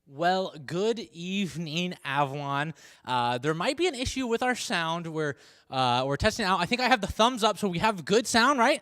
Well, good evening, Avalon. There might be an issue with our sound. We're testing out. I think I have the thumbs up, so we have good sound, right?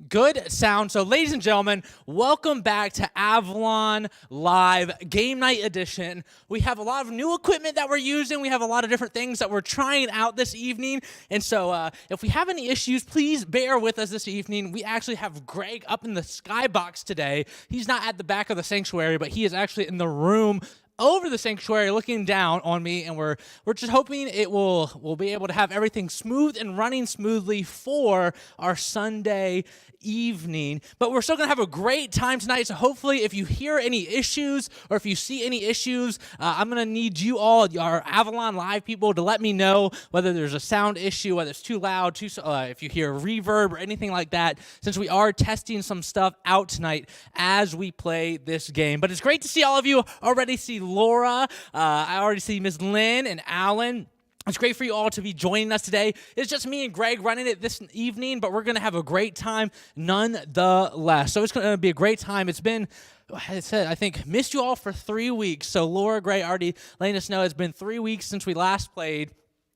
Good sound. So, ladies and gentlemen, welcome back to Avalon Live Game Night Edition. We have a lot of new equipment that we're using. We have a lot of different things that we're trying out this evening. And so, if we have any issues, please bear with us this evening. We actually have Greg up in the skybox today. He's not at the back of the sanctuary, but he is actually in the room over the sanctuary looking down on me, and we're just hoping we'll be able to have everything smooth and running smoothly for our Sunday evening. But we're still going to have a great time tonight, so hopefully if you hear any issues or if you see any issues, I'm going to need you all, our Avalon Live people, to let me know whether there's a sound issue, whether it's too loud, if you hear reverb or anything like that, since we are testing some stuff out tonight as we play this game. But it's great to see all of you. Already see Laura, I already see Ms. Lynn and Alan. It's great for you all to be joining us today. It's just me and Greg running it this evening, but we're going to have a great time nonetheless. So it's going to be a great time. It's been, I said, I think, missed you all for 3 weeks. So Laura Gray already letting us know it's been 3 weeks since we last played.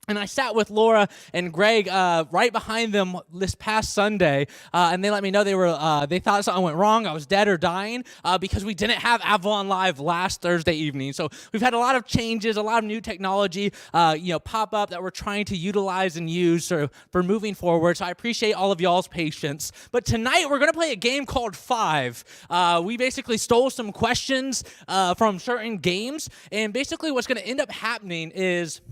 And I sat with Laura and Greg right behind them this past Sunday, and they let me know they thought something went wrong. I was dead or dying because we didn't have Avalon Live last Thursday evening. So we've had a lot of changes, a lot of new technology, pop up that we're trying to utilize and use for moving forward. So I appreciate all of y'all's patience. But tonight we're going to play a game called Five. We basically stole some questions from certain games, and basically what's going to end up happening is,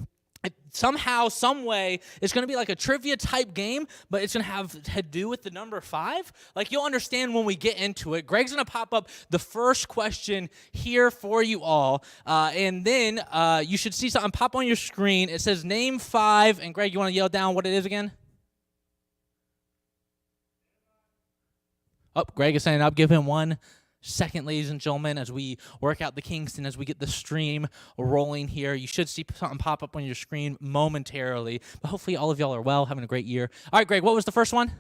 somehow, some way, it's going to be like a trivia type game, but it's going to have to do with the number 5. Like, you'll understand when we get into it. Greg's going to pop up the first question here for you all, and then you should see something pop on your screen. It says name 5, and Greg, you want to yell down what it is again? Oh, Greg is saying up. Give him 1 second, ladies and gentlemen, as we work out the kinks and as we get the stream rolling here. You should see something pop up on your screen momentarily, but hopefully all of y'all are well, having a great year. All right, Greg, what was the first one?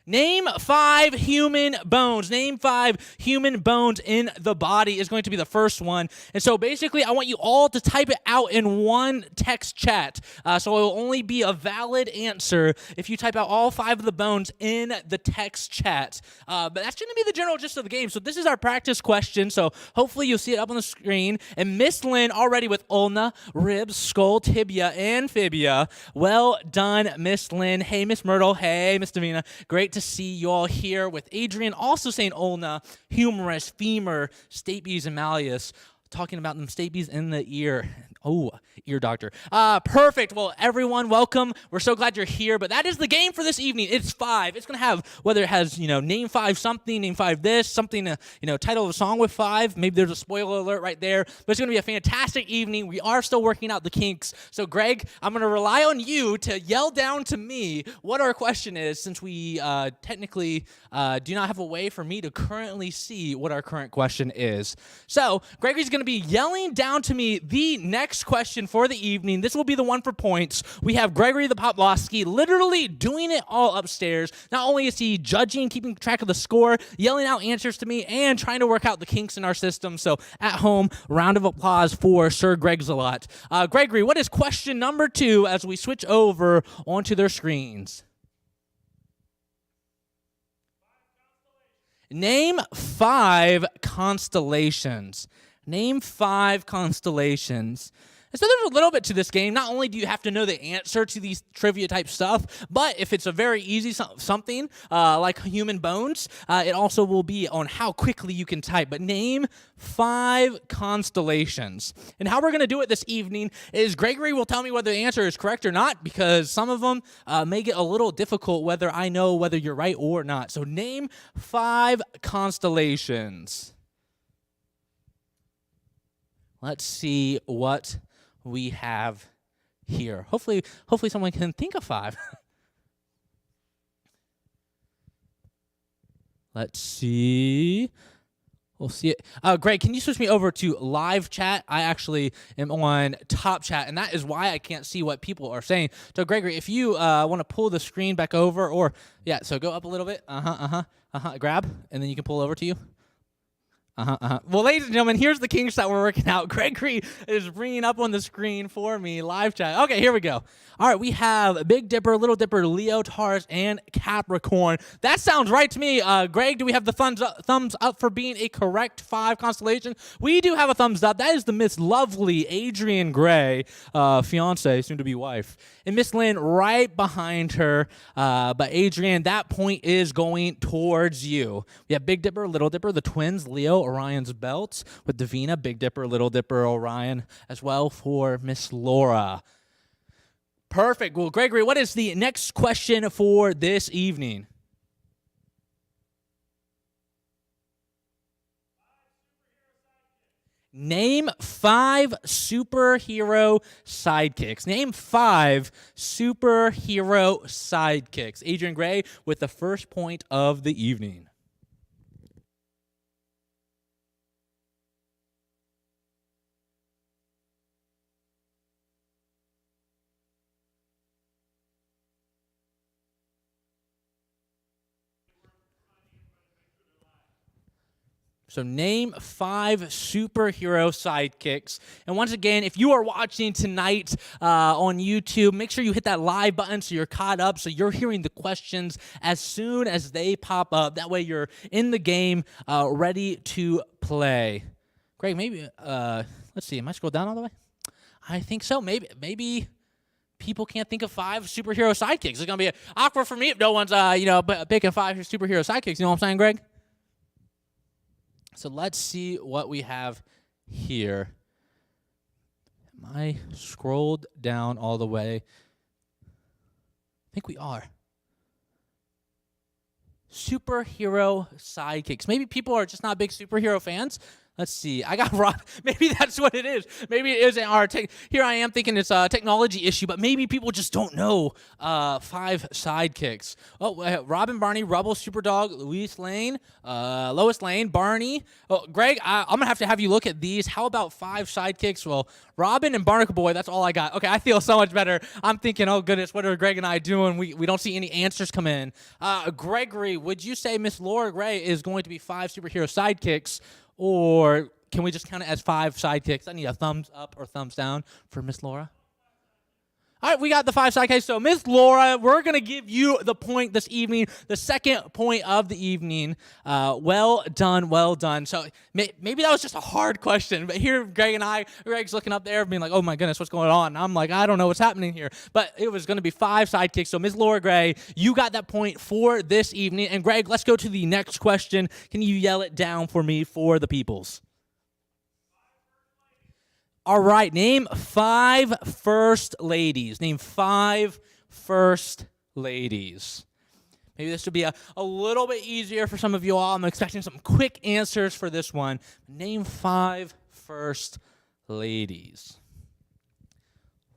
Name 5 human bones. Name 5 human bones in the body is going to be the first one. And so basically, I want you all to type it out in one text chat. So it will only be a valid answer if you type out all 5 of the bones in the text chat. But that's going to be the general gist of the game. So this is our practice question. So hopefully you'll see it up on the screen. And Miss Lynn already with ulna, ribs, skull, tibia, and fibia. Well done, Miss Lynn. Hey, Miss Myrtle. Hey, Miss Davina. Great to see you all here with Adrian also saying ulna, humerus, femur, stapes, and malleus. Talking about them stapes in the ear. Oh, ear doctor. Perfect. Well, everyone, welcome. We're so glad you're here. But that is the game for this evening. It's 5. It's going to have, whether it has, name 5 something, name 5 this, something, title of a song with 5. Maybe there's a spoiler alert right there. But it's going to be a fantastic evening. We are still working out the kinks. So, Greg, I'm going to rely on you to yell down to me what our question is, since we technically do not have a way for me to currently see what our current question is. So, Gregory's going to be yelling down to me the next question for the evening. This will be the one for points. We have Gregory the Poplowski literally doing it all upstairs. Not only is he judging, keeping track of the score, yelling out answers to me, and trying to work out the kinks in our system. So at home, round of applause for Sir Greg Zalot. Gregory, what is question number 2 as we switch over onto their screens? Name 5 constellations. Name 5 constellations. And so there's a little bit to this game. Not only do you have to know the answer to these trivia type stuff, but if it's a very easy something like human bones, it also will be on how quickly you can type. But name 5 constellations. And how we're going to do it this evening is Gregory will tell me whether the answer is correct or not, because some of them may get a little difficult whether I know whether you're right or not. So name 5 constellations. Let's see what we have here. Hopefully someone can think of 5. Let's see. We'll see it. Greg, can you switch me over to live chat? I actually am on top chat, and that is why I can't see what people are saying. So, Gregory, if you want to pull the screen back over, or, yeah, so go up a little bit. Grab, and then you can pull over to you. Well, ladies and gentlemen, here's the kinks that we're working out. Gregory is bringing up on the screen for me live chat. Okay, here we go. All right, we have Big Dipper, Little Dipper, Leo, Taurus, and Capricorn. That sounds right to me. Greg, do we have the thumbs up for being a correct 5 constellation? We do have a thumbs up. That is the Miss Lovely Adrian Gray, fiance, soon-to-be wife. And Miss Lynn right behind her. But Adrian, that point is going towards you. We have Big Dipper, Little Dipper, the twins, Leo, Orion's belt, with Davina, Big Dipper, Little Dipper, Orion, as well for Miss Laura. Perfect. Well, Gregory, what is the next question for this evening? Name 5 superhero sidekicks. Name 5 superhero sidekicks. Adrian Gray with the first point of the evening. So name 5 superhero sidekicks. And once again, if you are watching tonight on YouTube, make sure you hit that live button so you're caught up, so you're hearing the questions as soon as they pop up. That way you're in the game, ready to play. Greg, maybe, let's see, am I scrolled down all the way? I think so. Maybe people can't think of 5 superhero sidekicks. It's going to be awkward for me if no one's, picking 5 superhero sidekicks. You know what I'm saying, Greg? So let's see what we have here. Am I scrolled down all the way? I think we are. Superhero sidekicks. Maybe people are just not big superhero fans. Let's see. I got Rob. Maybe that's what it is. Maybe it isn't our here I am thinking it's a technology issue, but maybe people just don't know 5 sidekicks. Oh, Robin, Barney, Rubble, Superdog, Lois Lane, Barney. Oh, Greg, I'm going to have you look at these. How about 5 sidekicks? Well, Robin and Barnacle Boy, that's all I got. Okay, I feel so much better. I'm thinking, oh, goodness, what are Greg and I doing? We don't see any answers come in. Gregory, would you say Miss Laura Gray is going to be 5 superhero sidekicks? Or can we just count it as 5 sidekicks? I need a thumbs up or thumbs down for Miss Laura. All right, we got the 5 sidekicks. So, Miss Laura, we're going to give you the point this evening, the second point of the evening. Well done, well done. So, maybe that was just a hard question. But here, Greg's looking up there being like, oh, my goodness, what's going on? And I'm like, I don't know what's happening here. But it was going to be 5 sidekicks. So, Miss Laura Gray, you got that point for this evening. And, Greg, let's go to the next question. Can you yell it down for me for the peoples? All right, name 5 first ladies. Name 5 first ladies. Maybe this would be a little bit easier for some of you all. I'm expecting some quick answers for this one. Name 5 first ladies.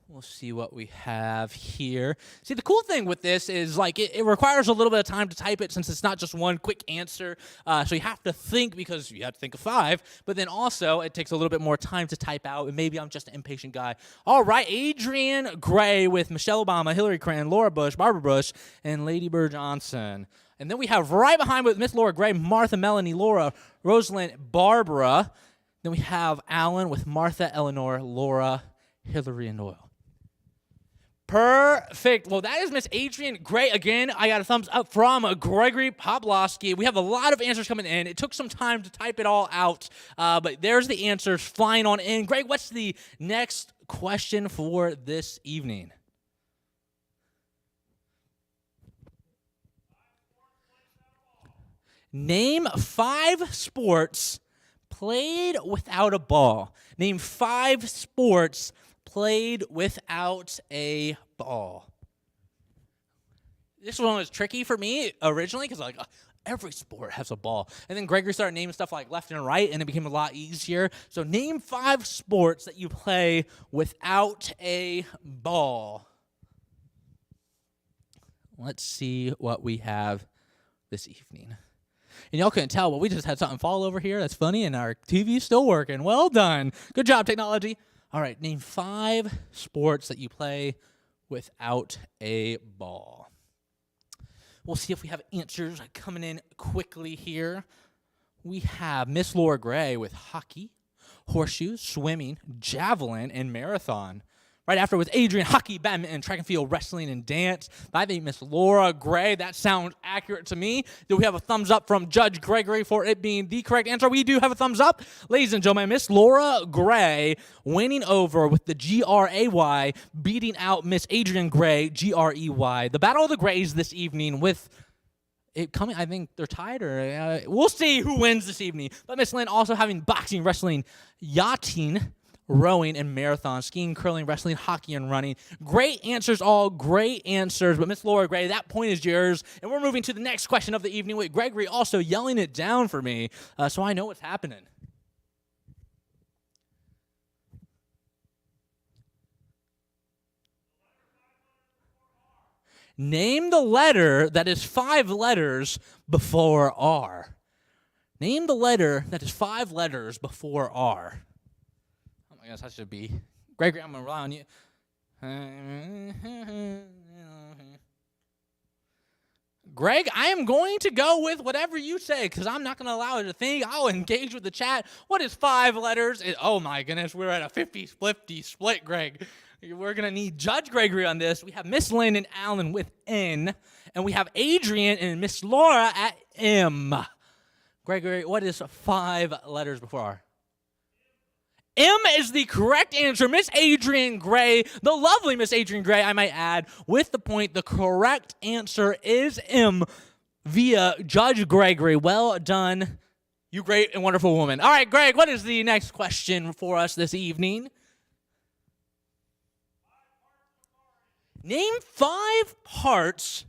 We'll see what we have here. See, the cool thing with this is, like, it requires a little bit of time to type it since it's not just one quick answer. So you have to think because you have to think of 5. But then also, it takes a little bit more time to type out. And maybe I'm just an impatient guy. All right, Adrian Gray with Michelle Obama, Hillary Clinton, Laura Bush, Barbara Bush, and Lady Bird Johnson. And then we have right behind with Miss Laura Gray, Martha, Melanie, Laura, Rosalind, Barbara. Then we have Alan with Martha, Eleanor, Laura, Hillary, and Doyle. Perfect. Well, that is Miss Adrian Gray. Again, I got a thumbs up from Gregory Poplowski. We have a lot of answers coming in. It took some time to type it all out, but there's the answers flying on in. Greg, what's the next question for this evening? Name 5 sports played without a ball. Name 5 sports played without a ball. This one was tricky for me originally because every sport has a ball. And then Gregory started naming stuff like left and right, and it became a lot easier. So name 5 sports that you play without a ball. Let's see what we have this evening. And y'all couldn't tell, but we just had something fall over here. That's funny, and our TV's still working. Well done. Good job, technology. All right, name 5 sports that you play without a ball. We'll see if we have answers coming in quickly here. We have Miss Laura Gray with hockey, horseshoes, swimming, javelin, and marathon. Right after with Adrian, hockey, badminton, track and field, wrestling, and dance. I think Miss Laura Gray, that sounds accurate to me. Do we have a thumbs up from Judge Gregory for it being the correct answer? We do have a thumbs up. Ladies and gentlemen, Miss Laura Gray winning over with the Gray, beating out Miss Adrian Gray, Grey. The Battle of the Grays this evening with it coming, I think they're tied, or we'll see who wins this evening. But Miss Lynn also having boxing, wrestling, yachting, rowing, and marathon, skiing, curling, wrestling, hockey, and running. Great answers, all great answers. But Miss Laura Gray, that point is yours. And we're moving to the next question of the evening with Gregory also yelling it down for me, so I know what's happening. Name the letter that is 5 letters before R. Name the letter that is 5 letters before R. I guess that should be. Gregory, I'm going to rely on you. Greg, I am going to go with whatever you say because I'm not going to allow it to think. I'll engage with the chat. What is 5 letters? Oh, my goodness. We're at a 50-50 split, Greg. We're going to need Judge Gregory on this. We have Miss Lynn and Alan with N, and we have Adrian and Miss Laura at M. Gregory, what is 5 letters before R? M is the correct answer. Miss Adrian Gray, the lovely Miss Adrian Gray, I might add, with the point. The correct answer is M via Judge Gregory. Well done, you great and wonderful woman. All right, Greg, what is the next question for us this evening? Name 5 parts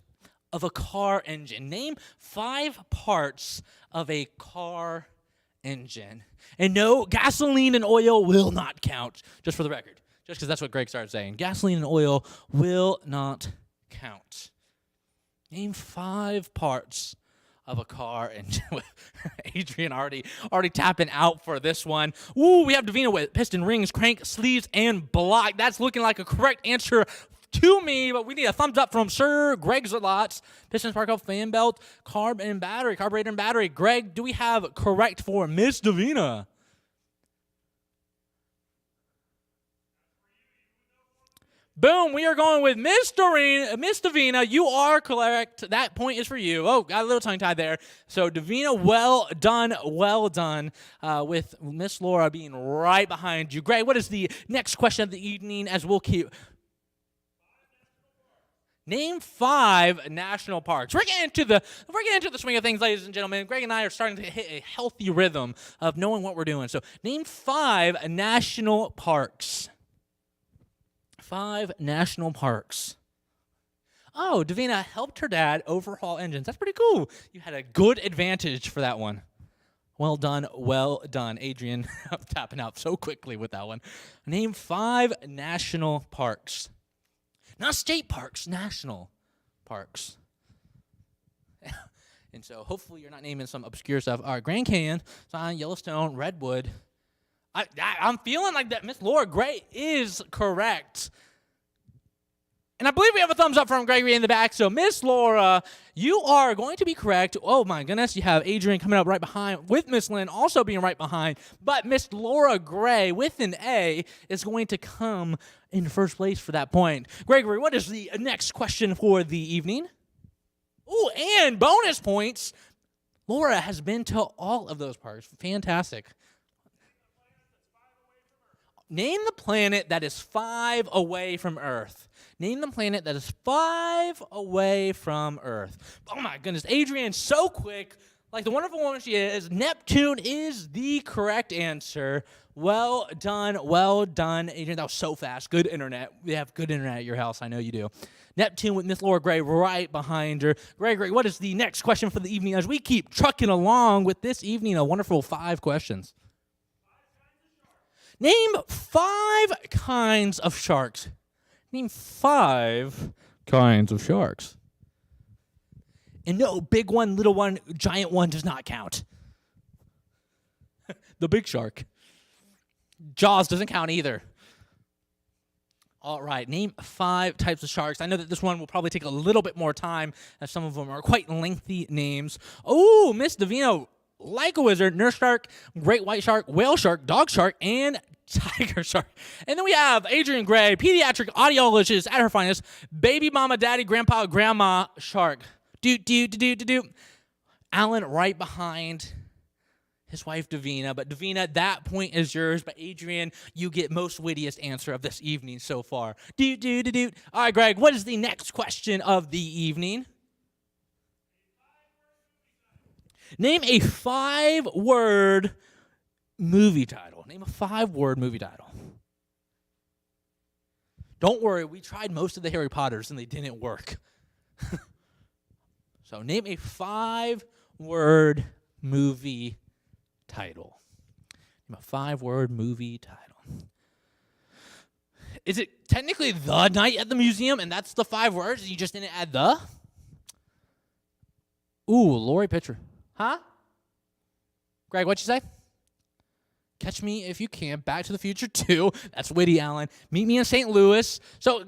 of a car engine. Name 5 parts of a car engine. And no, gasoline and oil will not count, just for the record. Just because that's what Greg started saying. Gasoline and oil will not count. Name 5 parts of a car engine. Adrian already tapping out for this one. Ooh, we have Davina with piston, rings, crank, sleeves, and block. That's looking like a correct answer to me, but we need a thumbs up from Sir Greg Zalots. Piston, sparkle, fan belt, carburetor and battery. Greg, do we have correct for Miss Davina? Boom, we are going with Miss Davina. You are correct. That point is for you. Oh, got a little tongue tied there. So Davina, well done, with Miss Laura being right behind you. Greg, what is the next question of the evening as we'll keep... Name 5 national parks. We're getting into the swing of things, ladies and gentlemen. Greg and I are starting to hit a healthy rhythm of knowing what we're doing. So name 5 national parks. 5 national parks. Oh, Davina helped her dad overhaul engines. That's pretty cool. You had a good advantage for that one. Well done. Adrian, I'm tapping out so quickly with that one. Name 5 national parks. Not state parks, national parks. And so hopefully you're not naming some obscure stuff. All right, Grand Canyon, Zion, Yellowstone, Redwood. I'm feeling like that Miss Laura Gray is correct. And I believe we have a thumbs up from Gregory in the back. So Miss Laura, you are going to be correct. Oh my goodness, you have Adrian coming up right behind with Miss Lynn also being right behind. But Miss Laura Gray with an A is going to come in first place for that point. Gregory, what is the next question for the evening? Ooh, and bonus points. Laura has been to all of those parks. Fantastic. Name the planet that is 5 away from Earth. Name the planet that is 5 away from Earth. Oh my goodness, Adrian, so quick. Like the wonderful woman she is, Neptune is the correct answer. Well done, Adrian. That was so fast. Good internet. We have good internet at your house. I know you do. Neptune with Miss Laura Gray right behind her. Gregory, what is the next question for the evening as we keep trucking along with this evening? A wonderful 5 questions. Name 5 kinds of sharks. Name 5 kinds of sharks. And no, big one, little one, giant one does not count. The big shark. Jaws doesn't count either. All right, name 5 types of sharks. I know that this one will probably take a little bit more time, as some of them are quite lengthy names. Oh, Miss Davino, like a wizard, nurse shark, great white shark, whale shark, dog shark, and tiger shark. And then we have Adrian Gray, pediatric audiologist at her finest, baby mama, daddy, grandpa, grandma shark. Alan right behind his wife, Davina. But Davina, that point is yours. But Adrian, you get most wittiest answer of this evening so far. All right, Greg, what is the next question of the evening? Name a 5-word movie title. Name a 5-word movie title. Don't worry, we tried most of the Harry Potters and they didn't work. So name a 5-word movie title. Name a 5-word movie title. Is it technically The Night at the Museum and that's the 5 words and you just didn't add the? Ooh, Lori Pitcher. Huh? Greg, what'd you say? Catch Me If You Can. Back to the Future 2. That's witty, Alan. Meet Me in St. Louis. So,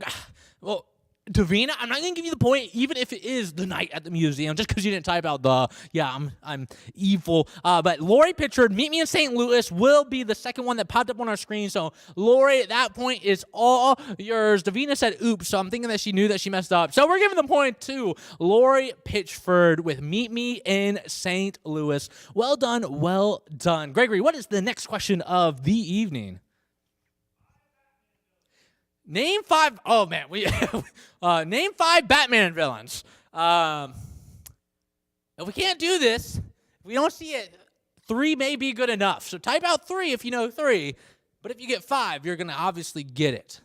well, Davina, I'm not going to give you the point, even if it is The Night at the Museum, just because you didn't type out the, yeah, I'm evil. But Lori Pitchard, Meet Me in St. Louis, will be the second one that popped up on our screen. So, Lori, at that point is all yours. Davina said, oops, so I'm thinking that she knew that she messed up. So, we're giving the point to Lori Pitchford with Meet Me in St. Louis. Well done, well done. Gregory, what is the next question of the evening? Name 5. Oh man, name 5 Batman villains. If we can't do this, if we don't see it, 3 may be good enough. So type out 3 if you know 3. But if you get 5, you're gonna obviously get it.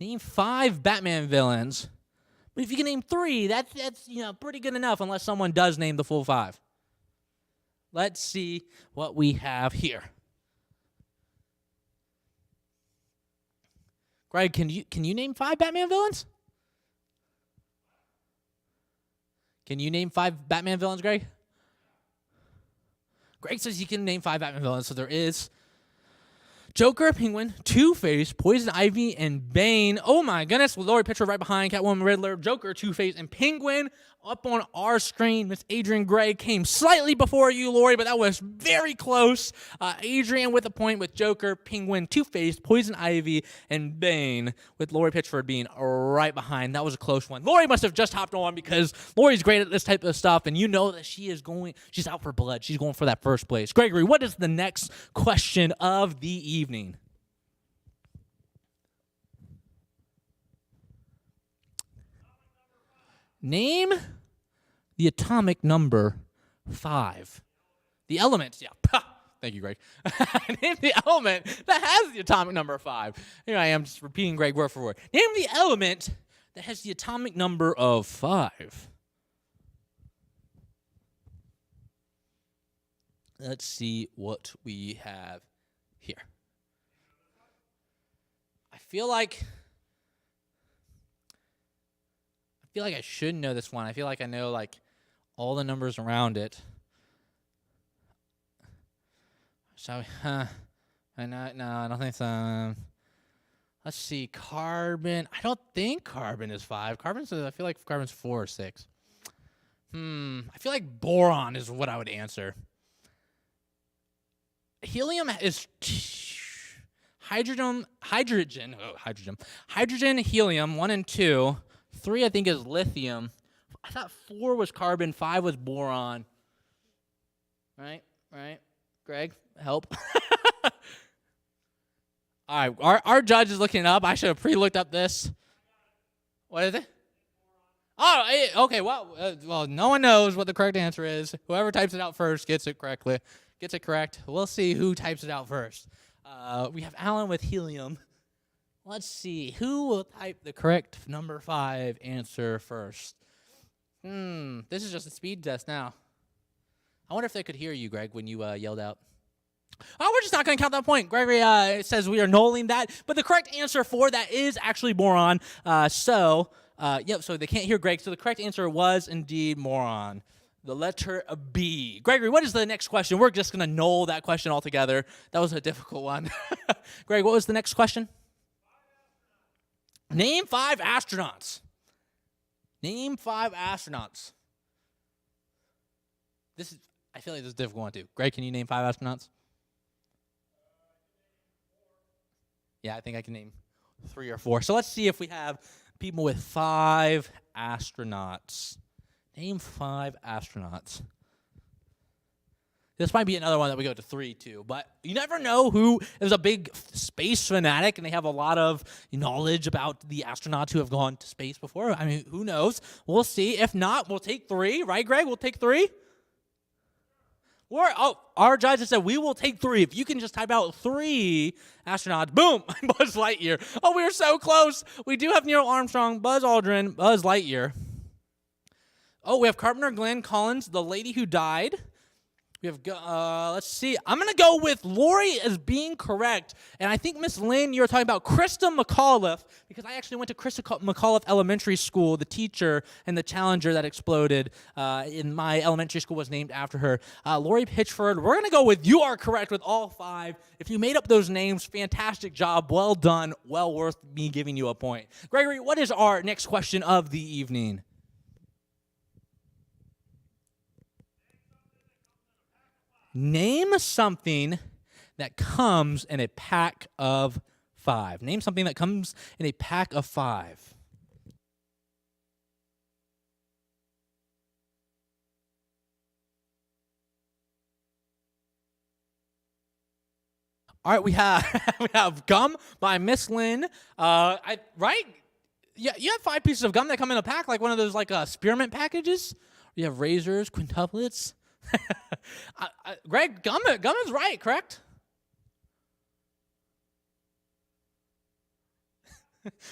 Name 5 Batman villains. But if you can name 3, that's pretty good enough. Unless someone does name the full 5. Let's see what we have here. Greg, can you name 5 Batman villains? Can you name 5 Batman villains, Greg? Greg says he can name 5 Batman villains. So there is Joker, Penguin, Two-Face, Poison Ivy, and Bane. Oh my goodness, Lori Pitcher right behind Catwoman, Riddler, Joker, Two-Face, and Penguin. Up on our screen, Miss Adrian Gray came slightly before you, Lori, but that was very close. Adrian with a point with Joker, Penguin, Two-Face, Poison Ivy, and Bane, with Lori Pitchford being right behind. That was a close one. Lori must have just hopped on because Lori's great at this type of stuff, and you know that she's out for blood. She's going for that first place. Gregory, what is the next question of the evening? Name the atomic number 5. The element, yeah. Thank you, Greg. Name the element that has the atomic number 5. Here I am just repeating Greg word for word. Name the element that has the atomic number of 5. Let's see what we have here. I feel like I should know this one. I feel like I know all the numbers around it. So, no, I don't think so. Let's see, carbon. I don't think carbon is 5. I feel like carbon's 4 or 6. I feel like boron is what I would answer. Helium is hydrogen, helium, 1 and 2. 3, I think, is lithium. I thought 4 was carbon, 5 was boron. Right? Greg, help. All right, our judge is looking it up. I should have pre-looked up this. What is it? Oh, okay. Well, no one knows what the correct answer is. Whoever types it out first gets it correct. We'll see who types it out first. We have Alan with helium. Let's see. Who will type the correct number 5 answer first? This is just a speed test now. I wonder if they could hear you, Greg, when you yelled out. Oh, we're just not going to count that point. Gregory says we are nulling that. But the correct answer for that is actually boron. So they can't hear Greg. So the correct answer was indeed boron. The letter B. Gregory, what is the next question? We're just going to null that question altogether. That was a difficult one. Greg, what was the next question? Name 5 astronauts. Name 5 astronauts. I feel like this is a difficult one, too. Greg, can you name 5 astronauts? Yeah, I think I can name 3 or 4. So let's see if we have people with 5 astronauts. Name 5 astronauts. This might be another one that we go to 3, too. But you never know who is a big space fanatic, and they have a lot of knowledge about the astronauts who have gone to space before. I mean, who knows? We'll see. If not, we'll take 3. Right, Greg? We'll take 3? Our judge has said we will take 3. If you can just type out 3 astronauts, boom, Buzz Lightyear. Oh, we are so close. We do have Neil Armstrong, Buzz Aldrin, Buzz Lightyear. Oh, we have Carpenter, Glenn Collins, the lady who died. We have, let's see. I'm going to go with Lori as being correct. And I think, Miss Lynn, you were talking about Krista McAuliffe, because I actually went to Krista McAuliffe Elementary School. The teacher and the Challenger that exploded in my elementary school was named after her. Lori Pitchford, we're going to go with you are correct with all 5. If you made up those names, fantastic job. Well done. Well worth me giving you a point. Gregory, what is our next question of the evening? Name something that comes in a pack of 5. Name something that comes in a pack of 5. All right, we have gum by Miss Lynn. Right? Yeah, you have 5 pieces of gum that come in a pack, like one of those spearmint packages. You have razors, quintuplets. Greg, gum is right, correct?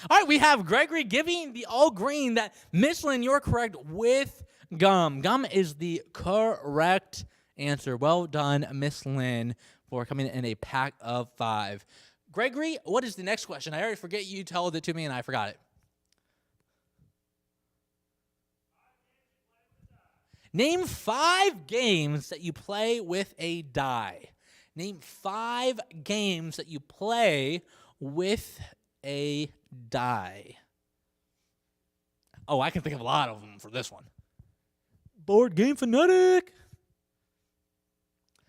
All right, we have Gregory giving the all green that Miss Lynn, you're correct with gum. Gum is the correct answer. Well done, Miss Lynn, for coming in a pack of 5. Gregory, what is the next question? I already forget you told it to me and I forgot it. Name 5 games that you play with a die. Name 5 games that you play with a die. Oh, I can think of a lot of them for this one. Board Game Fanatic.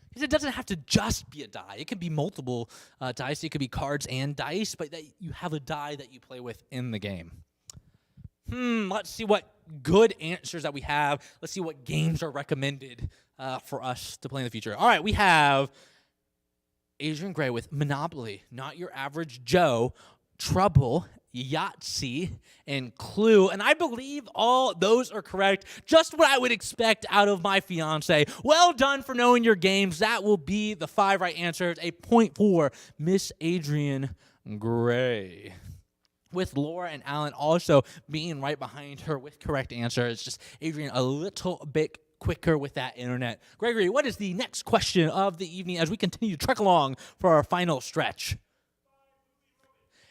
Because it doesn't have to just be a die. It could be multiple dice. It could be cards and dice, but that you have a die that you play with in the game. Let's see what good answers that we have. Let's see what games are recommended for us to play in the future. All right, we have Adrian Gray with Monopoly, Not Your Average Joe, Trouble, Yahtzee, and Clue. And I believe all those are correct. Just what I would expect out of my fiance. Well done for knowing your games. That will be the 5 right answers. A point for Miss Adrian Gray. With Laura and Alan also being right behind her with correct answers. It's just Adrian a little bit quicker with that internet. Gregory, what is the next question of the evening as we continue to trek along for our final stretch?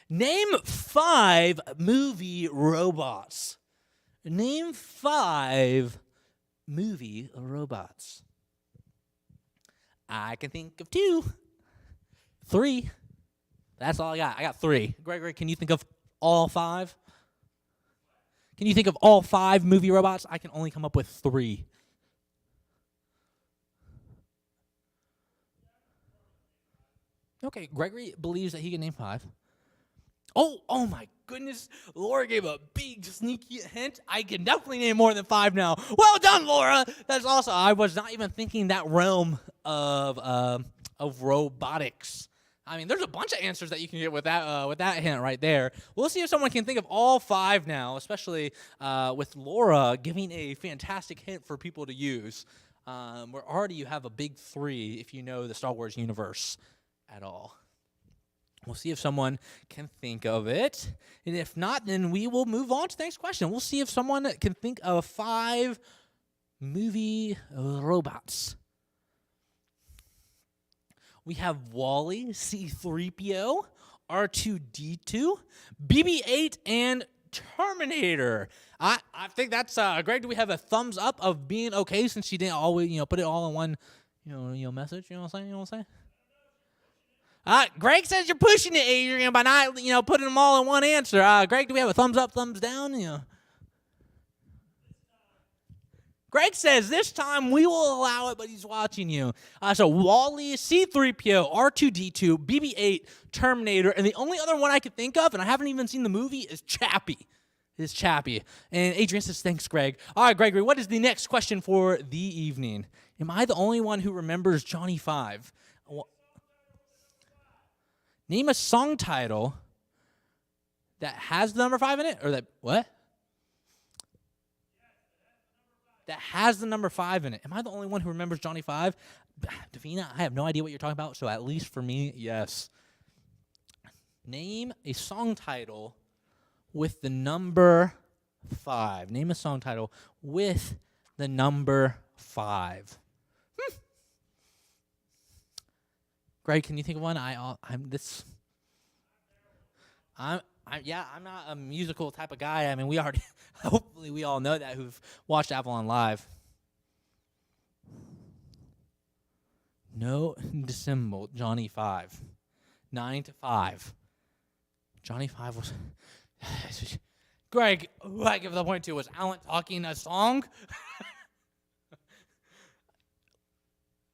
Name 5 movie robots. Name 5 movie robots. I can think of 2. 3. That's all I got. I got 3. Gregory, can you think of all 5? Can you think of all 5 movie robots? I can only come up with 3. Okay, Gregory believes that he can name 5. Oh my goodness. Laura gave a big sneaky hint. I can definitely name more than 5 now. Well done, Laura. That's awesome. I was not even thinking that realm of robotics. I mean, there's a bunch of answers that you can get with that hint right there. We'll see if someone can think of all 5 now, especially with Laura giving a fantastic hint for people to use. Where already you have a big 3 if you know the Star Wars universe at all. We'll see if someone can think of it. And if not, then we will move on to the next question. We'll see if someone can think of 5 movie robots. We have Wall-E, C-3PO, R2-D2, BB-8, and Terminator. I think that's Greg. Do we have a thumbs up of being okay since she didn't always put it all in one message? You know what I'm saying? Greg says you're pushing it, Adrian, by not putting them all in one answer. Greg, do we have a thumbs up, thumbs down? Greg says this time we will allow it, but he's watching you. So Wall-E, C-3PO, R2-D2, BB-8, Terminator, and the only other one I could think of, and I haven't even seen the movie, is Chappie. And Adrian says, thanks, Greg. All right, Gregory, what is the next question for the evening? Am I the only one who remembers Johnny Five? Name a song title that has the number 5 in it, or that, what? That has the number 5 in it. Am I the only one who remembers Johnny Five? Davina, I have no idea what you're talking about, so at least for me, yes. Name a song title with the number 5. Name a song title with the number 5. Greg, can you think of one? I'm not a musical type of guy. I mean, we already, hopefully we all know that who've watched Avalon live. No dissemble, Johnny Five. 9 to 5. Johnny Five was... Greg, who I give the point to, was Alan talking a song?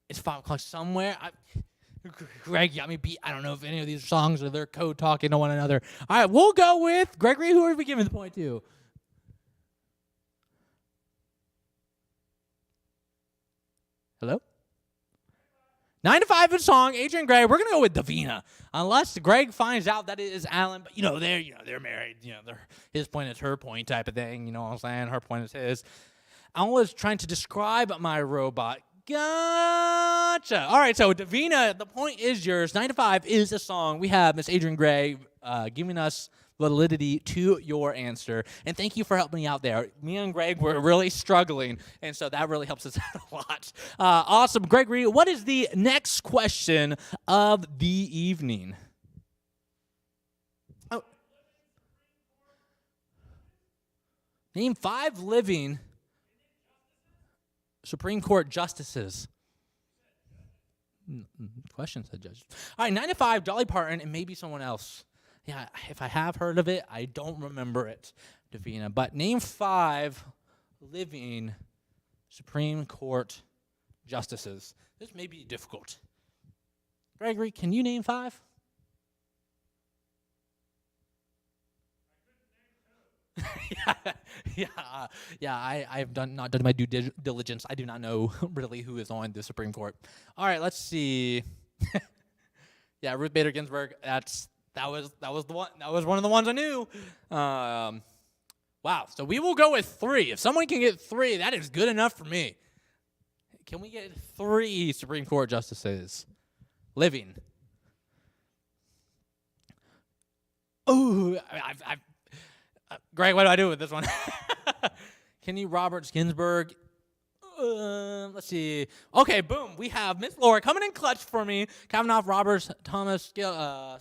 It's 5 o'clock somewhere. Greg got me beat. I don't know if any of these songs are their code talking to one another. All right, we'll go with Gregory. Who are we giving the point to? Hello? 9 to 5 is song. Adrian Gray. We're gonna go with Davina, unless Greg finds out that it is Alan. But they're married. His point is her point type of thing. You know what I'm saying? Her point is his. I was trying to describe my robot. Gotcha. All right, so Davina, the point is yours. 9 to 5 is a song. We have Miss Adrian Gray giving us validity to your answer. And thank you for helping me out there. Me and Greg were really struggling, and so that really helps us out a lot. Awesome. Gregory, what is the next question of the evening? Oh. Name 5 living Supreme Court justices. Question said judge. All right, 9 to 5, Dolly Parton, and maybe someone else. Yeah, if I have heard of it, I don't remember it, Davina. But name 5 living Supreme Court justices. This may be difficult. Gregory, can you name 5? I have not done my due diligence. I do not know really who is on the Supreme Court. All right, let's see. Yeah, Ruth Bader Ginsburg. That was the one. That was one of the ones I knew. Wow. So we will go with 3. If someone can get 3, that is good enough for me. Can we get 3 Supreme Court justices living? Oh, Greg, what do I do with this one? Kenny Roberts Ginsburg. Let's see. Okay, boom. We have Miss Laura coming in clutch for me. Kavanaugh, Roberts, Thomas, I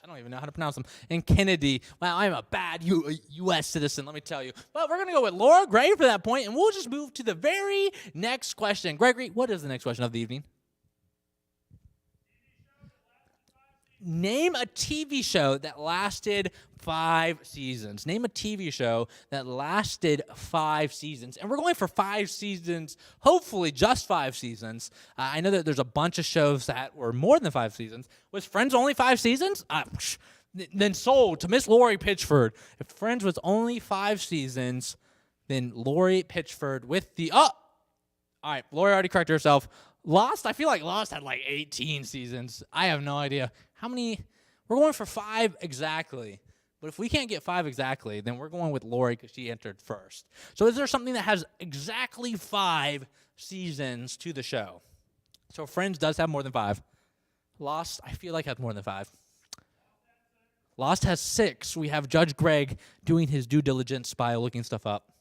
don't even know how to pronounce them. And Kennedy. Wow, I'm a bad U.S. citizen, let me tell you. But we're going to go with Laura Gray for that point, and we'll just move to the very next question. Gregory, what is the next question of the evening? Name a TV show that lasted 5 seasons. Name a TV show that lasted 5 seasons. And we're going for 5 seasons, hopefully just 5 seasons. I know that there's a bunch of shows that were more than 5 seasons. Was Friends only 5 seasons? Then sold to Miss Lori Pitchford. If Friends was only 5 seasons, then Lori Pitchford with the... Oh! All right, Lori already corrected herself. Lost? I feel like Lost had like 18 seasons. I have no idea. How many? We're going for 5 exactly. But if we can't get 5 exactly, then we're going with Lori because she entered first. So is there something that has exactly 5 seasons to the show? So Friends does have more than 5. Lost, I feel like, has more than 5. Lost has 6. We have Judge Greg doing his due diligence by looking stuff up.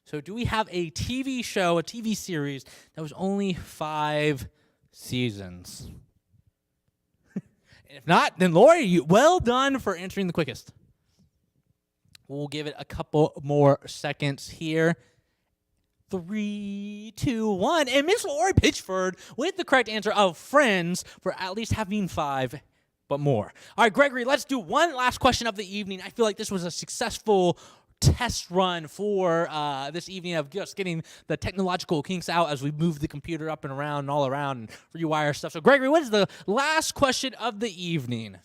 So do we have a TV show, a TV series, that was only 5 seasons? And if not, then Lori, well done for answering the quickest. We'll give it a couple more seconds here. 3, 2, 1. And Miss Lori Pitchford with the correct answer of Friends for at least having 5, but more. All right, Gregory, let's do one last question of the evening. I feel like this was a successful test run for this evening of just getting the technological kinks out as we move the computer up and around and all around and rewire stuff. So, Gregory, what is the last question of the evening?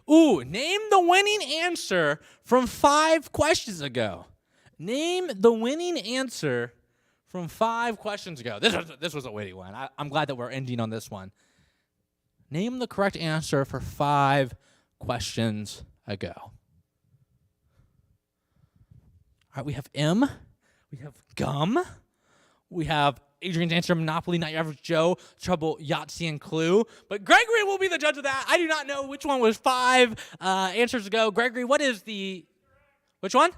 Ooh, name the winning answer from 5 questions ago. Name the winning answer from 5 questions ago. This was a witty one. I'm glad that we're ending on this one. Name the correct answer for 5 questions ago. All right, we have M. We have gum. We have Adrian's answer, Monopoly, Not Your Average Joe, Trouble, Yahtzee, and Clue. But Gregory will be the judge of that. I do not know which one was 5 answers ago. Gregory, what is which one?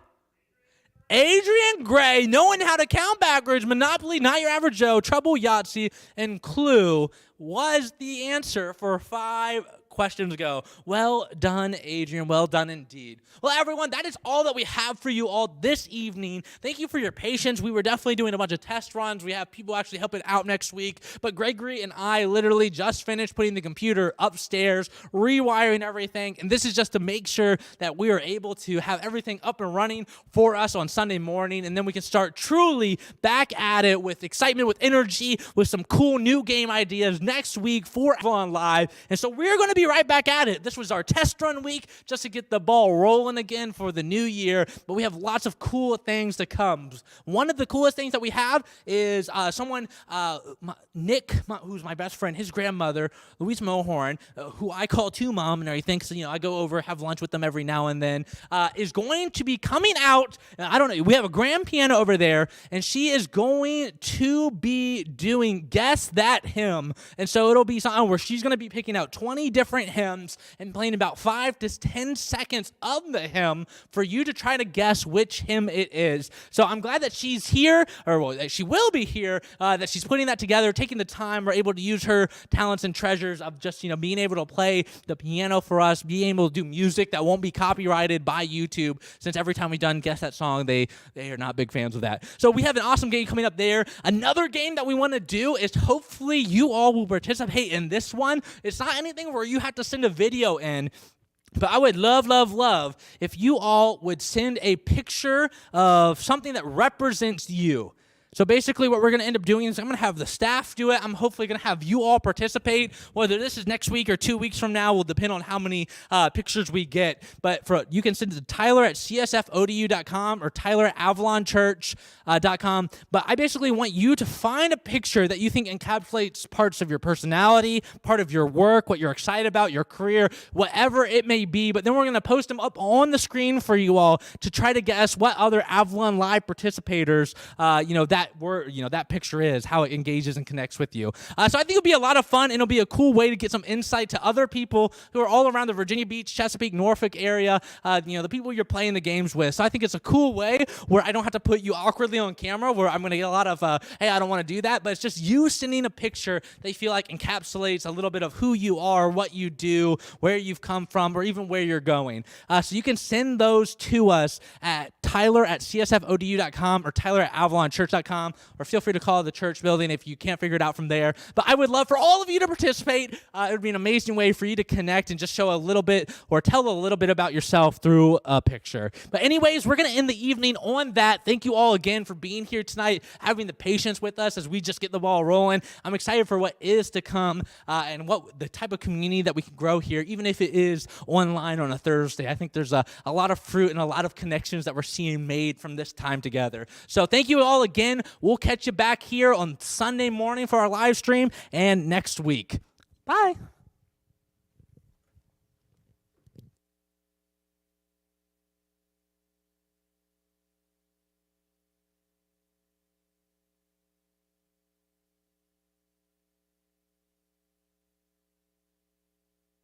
Adrian Gray, knowing how to count backwards, Monopoly, Not Your Average Joe, Trouble, Yahtzee, and Clue was the answer for 5 questions ago. Well done, Adrian. Well done indeed. Well, everyone, that is all that we have for you all this evening. Thank you for your patience. We were definitely doing a bunch of test runs. We have people actually helping out next week. But Gregory and I literally just finished putting the computer upstairs, rewiring everything. And this is just to make sure that we are able to have everything up and running for us on Sunday morning. And then we can start truly back at it with excitement, with energy, with some cool new game ideas next week for Avalon Live. And so we're going to be right back at it. This was our test run week just to get the ball rolling again for the new year, but we have lots of cool things to come. One of the coolest things that we have is Nick, who's my best friend, his grandmother, Louise Mohorn, who I call too Mom and everything, so I go over, have lunch with them every now and then, is going to be coming out. I don't know, we have a grand piano over there, and she is going to be doing Guess That Hymn, and so it'll be something where she's going to be picking out 20 different hymns and playing about 5 to 10 seconds of the hymn for you to try to guess which hymn it is. So I'm glad that she's here, or well, that she will be here, that she's putting that together, taking the time. We're able to use her talents and treasures of just, being able to play the piano for us, being able to do music that won't be copyrighted by YouTube, since every time we've done Guess That Song, they are not big fans of that. So we have an awesome game coming up there. Another game that we want to do is hopefully you all will participate in this one. It's not anything where you have to send a video in, but I would love if you all would send a picture of something that represents you. So basically what we're going to end up doing is I'm going to have the staff do it. I'm hopefully going to have you all participate. Whether this is next week or 2 weeks from now will depend on how many pictures we get. But you can send it to Tyler at csfodu.com or Tyler at avalonchurch.com. But I basically want you to find a picture that you think encapsulates parts of your personality, part of your work, what you're excited about, your career, whatever it may be. But then we're going to post them up on the screen for you all to try to guess what other Avalon Live participators, that picture is, how it engages and connects with you. So I think it'll be a lot of fun, and it'll be a cool way to get some insight to other people who are all around the Virginia Beach, Chesapeake, Norfolk area, the people you're playing the games with. So I think it's a cool way where I don't have to put you awkwardly on camera, where I'm going to get a lot of, hey, I don't want to do that, but it's just you sending a picture they feel like encapsulates a little bit of who you are, what you do, where you've come from, or even where you're going. So you can send those to us at Tyler at csfodu.com or Tyler at avalonchurch.com. Or feel free to call the church building if you can't figure it out from there. But I would love for all of you to participate. It would be an amazing way for you to connect and just show a little bit or tell a little bit about yourself through a picture. But anyways, we're going to end the evening on that. Thank you all again for being here tonight, having the patience with us as we just get the ball rolling. I'm excited for what is to come and what the type of community that we can grow here, even if it is online on a Thursday. I think there's a lot of fruit and a lot of connections that we're seeing made from this time together. So thank you all again. We'll catch you back here on Sunday morning for our live stream and next week. Bye.